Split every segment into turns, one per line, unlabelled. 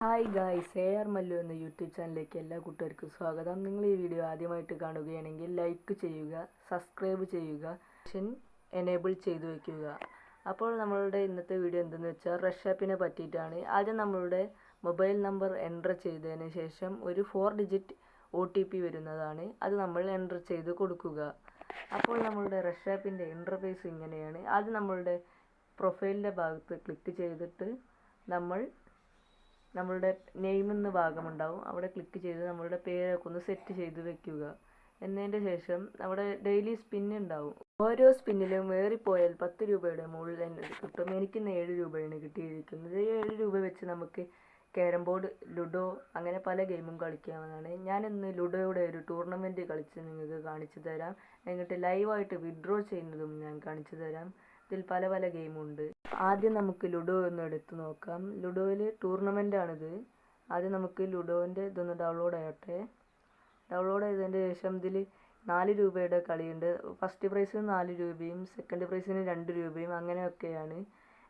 Hi guys, AR Mallu എന്ന YouTube ചാനലിലേക്ക് എല്ലാ കൂട്ടുകാർക്കും സ്വാഗതം. നിങ്ങൾ ഈ വീഡിയോ ആദ്യമായിട്ട് കാണുകയാണെങ്കിൽ ലൈക്ക് ചെയ്യുക, സബ്സ്ക്രൈബ് ചെയ്യുക, എനേബിൾ ചെയ്തു വയ്ക്കുക. അപ്പോൾ നമ്മളുടെ ഇന്നത്തെ വീഡിയോ എന്തെന്ന് വെച്ചാൽ റഷ് ആപ്പിനെ പറ്റിയിട്ടാണ്. ആദ്യം നമ്മളുടെ മൊബൈൽ നമ്പർ എൻ്റർ ചെയ്തതിന് ശേഷം ഒരു 4 ഡിജിറ്റ് OTP വരുന്നതാണ്. അത് നമ്മൾ എൻ്റർ ചെയ്ത് കൊടുക്കുക. അപ്പോൾ നമ്മളുടെ റഷ് ആപ്പിൻ്റെ ഇൻ്റർഫേസ് ഇങ്ങനെയാണ്. ആദ്യം നമ്മളുടെ പ്രൊഫൈലിൻ്റെ ഭാഗത്ത് ക്ലിക്ക് ചെയ്തിട്ട് നമ്മളുടെ നെയിം എന്ന ഭാഗമുണ്ടാവും, അവിടെ ക്ലിക്ക് ചെയ്ത് നമ്മളുടെ പേരൊക്കെ ഒന്ന് സെറ്റ് ചെയ്ത് വെക്കുക. എന്നതിൻ്റെ ശേഷം അവിടെ ഡെയിലി സ്പിൻ ഉണ്ടാവും. ഓരോ സ്പിന്നിലും ഏറിപ്പോയാൽ 10 രൂപയുടെ മുകളിൽ തന്നെ കിട്ടും. എനിക്കിന്ന് 7 രൂപയാണ് കിട്ടിയിരിക്കുന്നത്. 7 രൂപ വെച്ച് നമുക്ക് ക്യാരം ബോർഡ്, ലുഡോ അങ്ങനെ പല ഗെയിമും കളിക്കാവുന്നതാണ്. ഞാനിന്ന് ലുഡോയുടെ ഒരു ടൂർണമെൻറ്റ് കളിച്ച് നിങ്ങൾക്ക് കാണിച്ചു തരാം. എന്നിട്ട് ലൈവായിട്ട് വിഡ്രോ ചെയ്യുന്നതും ഞാൻ കാണിച്ചു തരാം. ഇതിൽ പല പല ഗെയിമുണ്ട്. ആദ്യം നമുക്ക് ലുഡോ ഒന്ന് എടുത്ത് നോക്കാം. ലുഡോയിൽ ടൂർണമെൻ്റ് ആണിത്. ആദ്യം നമുക്ക് ലുഡോൻ്റെ ഇതൊന്ന് ഡൗൺലോഡ് ചെയ്യട്ടെ. ഡൗൺലോഡ് ചെയ്തതിൻ്റെ ശേഷം ഇതിൽ 4 രൂപയുടെ കളിയുണ്ട്. ഫസ്റ്റ് പ്രൈസിന് 4 രൂപയും സെക്കൻഡ് പ്രൈസിന് 2 രൂപയും അങ്ങനെയൊക്കെയാണ്.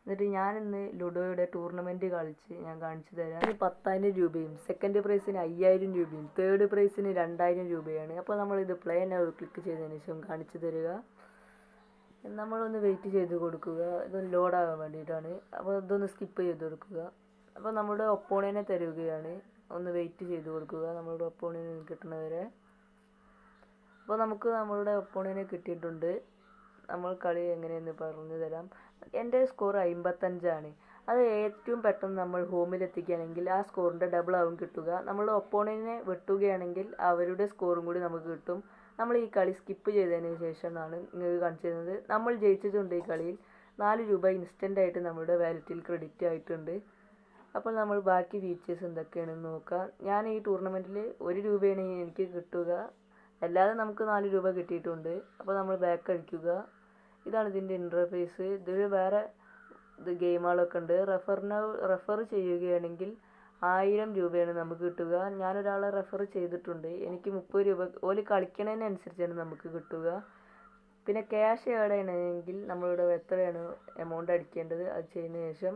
എന്നിട്ട് ഞാനിന്ന് ലുഡോയുടെ ടൂർണമെൻറ്റ് കളിച്ച് ഞാൻ കാണിച്ചു തരാം. 10,000 രൂപയും സെക്കൻഡ് പ്രൈസിന് 5,000 രൂപയും തേർഡ് പ്രൈസിന് 2,000 രൂപയാണ്. അപ്പോൾ നമ്മളിത് പ്ലേ നൗ ക്ലിക്ക് ചെയ്തതിന് ശേഷം കാണിച്ചു തരിക. നമ്മളൊന്ന് വെയിറ്റ് ചെയ്ത് കൊടുക്കുക. ഇതൊന്ന് ലോഡാകാൻ വേണ്ടിയിട്ടാണ്. അപ്പോൾ ഇതൊന്ന് സ്കിപ്പ് ചെയ്ത് കൊടുക്കുക. അപ്പോൾ നമ്മുടെ ഒപ്പോണനെ തരുകയാണ്. ഒന്ന് വെയിറ്റ് ചെയ്ത് കൊടുക്കുക നമ്മളുടെ ഒപ്പോണനെ കിട്ടുന്നവരെ. അപ്പോൾ നമുക്ക് നമ്മളുടെ ഒപ്പോണനെ കിട്ടിയിട്ടുണ്ട്. നമ്മൾ കളി എങ്ങനെയെന്ന് പറഞ്ഞു തരാം. എൻ്റെ സ്കോർ 55ആണ്. അത് ഏറ്റവും പെട്ടെന്ന് നമ്മൾ ഹോമിലെത്തിക്കുകയാണെങ്കിൽ ആ സ്കോറിൻ്റെ ഡബിൾ ആവും കിട്ടുക. നമ്മളുടെ ഒപ്പോണനെ വെട്ടുകയാണെങ്കിൽ അവരുടെ സ്കോറും കൂടി നമുക്ക് കിട്ടും. നമ്മൾ ഈ കളി സ്കിപ്പ് ചെയ്തതിന് ശേഷമാണ് നിങ്ങൾക്ക് കാണിച്ചു തരുന്നത്. നമ്മൾ ജയിച്ചിട്ടുണ്ട്. ഈ കളിയിൽ 4 രൂപ ഇൻസ്റ്റൻ്റായിട്ട് നമ്മുടെ വാലറ്റിൽ ക്രെഡിറ്റ് ആയിട്ടുണ്ട്. അപ്പോൾ നമ്മൾ ബാക്കി ഫീച്ചേഴ്സ് എന്തൊക്കെയാണെന്ന് നോക്കാം. ഞാൻ ഈ ടൂർണമെൻറ്റിൽ 1 രൂപയാണ് എനിക്ക് കിട്ടുക. അല്ലാതെ നമുക്ക് 4 രൂപ കിട്ടിയിട്ടുണ്ട്. അപ്പോൾ നമ്മൾ ബാക്ക് അടിക്കുക. ഇതാണ് ഇതിൻ്റെ ഇൻ്റർഫേസ്. ഇതിൽ വേറെ ഗെയിമുകളൊക്കെ ഉണ്ട്. റെഫർ ചെയ്യുകയാണെങ്കിൽ 1000 രൂപയാണ് നമുക്ക് കിട്ടുക. ഞാനൊരാളെ റെഫർ ചെയ്തിട്ടുണ്ട്. എനിക്ക് 30 രൂപ ഓല് കളിക്കണതിനനുസരിച്ചാണ് നമുക്ക് കിട്ടുക. പിന്നെ ക്യാഷ് ആഡ് ചെയ്യണമെങ്കിൽ നമ്മളുടെ എത്രയാണ് എമൗണ്ട് അടിക്കേണ്ടത് അത് ചെയ്തതിന് ശേഷം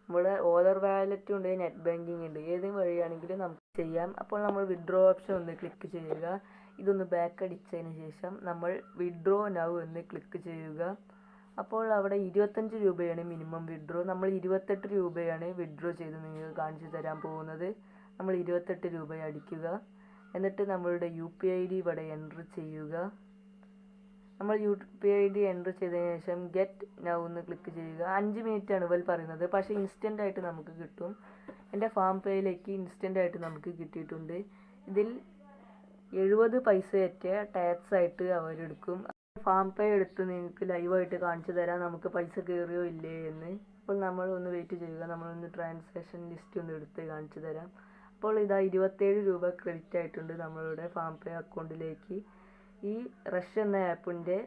നമ്മുടെ ഓദർ വാലറ്റും ഉണ്ട്, നെറ്റ് ബാങ്കിങ് ഉണ്ട്. ഏത് വഴിയാണെങ്കിലും നമുക്ക് ചെയ്യാം. അപ്പോൾ നമ്മൾ വിഡ്രോ ഓപ്ഷൻ ഒന്ന് ക്ലിക്ക് ചെയ്യുക. ഇതൊന്ന് ബാക്ക് അടിച്ചതിന് ശേഷം നമ്മൾ വിഡ്രോ നൗ എന്ന് ക്ലിക്ക് ചെയ്യുക. അപ്പോൾ അവിടെ 25 രൂപയാണ് മിനിമം വിഡ്രോ. നമ്മൾ 28 രൂപയാണ് വിഡ്രോ ചെയ്ത് നിങ്ങൾക്ക് കാണിച്ചു തരാൻ പോകുന്നത്. നമ്മൾ 28 രൂപ അടിക്കുക. എന്നിട്ട് നമ്മളുടെ UPI ഇവിടെ എൻ്റർ ചെയ്യുക. നമ്മൾ UPI എൻ്റർ ചെയ്തതിന് ശേഷം ഗെറ്റ് നൗ എന്ന് ക്ലിക്ക് ചെയ്യുക. 5 മിനിറ്റാണ് ഇവർ പറയുന്നത്, പക്ഷേ ഇൻസ്റ്റൻ്റായിട്ട് നമുക്ക് കിട്ടും. എൻ്റെ ഫാം പേയിലേക്ക് ഇൻസ്റ്റൻ്റായിട്ട് നമുക്ക് കിട്ടിയിട്ടുണ്ട്. ഇതിൽ 70 പൈസയൊക്കെ ടാക്സ് ആയിട്ട് അവരെടുക്കും. ഫാം പേ എടുത്ത് നിങ്ങൾക്ക് ലൈവായിട്ട് കാണിച്ചു തരാം നമുക്ക് പൈസ കയറിയോ ഇല്ലേ എന്ന്. അപ്പോൾ നമ്മൾ ഒന്ന് വെയിറ്റ് ചെയ്യുക. നമ്മളൊന്ന് ട്രാൻസാക്ഷൻ ലിസ്റ്റ് ഒന്ന് എടുത്ത് കാണിച്ചു തരാം. അപ്പോൾ ഇതാ 27 രൂപ ക്രെഡിറ്റ് ആയിട്ടുണ്ട് നമ്മളുടെ ഫാം പേ അക്കൗണ്ടിലേക്ക്. ഈ റഷ് എന്ന ആപ്പിൻ്റെ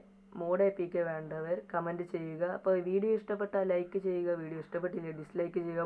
മോഡ് APK വേണ്ടവർ കമൻറ്റ് ചെയ്യുക. അപ്പോൾ വീഡിയോ ഇഷ്ടപ്പെട്ടാൽ ലൈക്ക് ചെയ്യുക, വീഡിയോ ഇഷ്ടപ്പെട്ടില്ല ഡിസ്ലൈക്ക് ചെയ്യുക.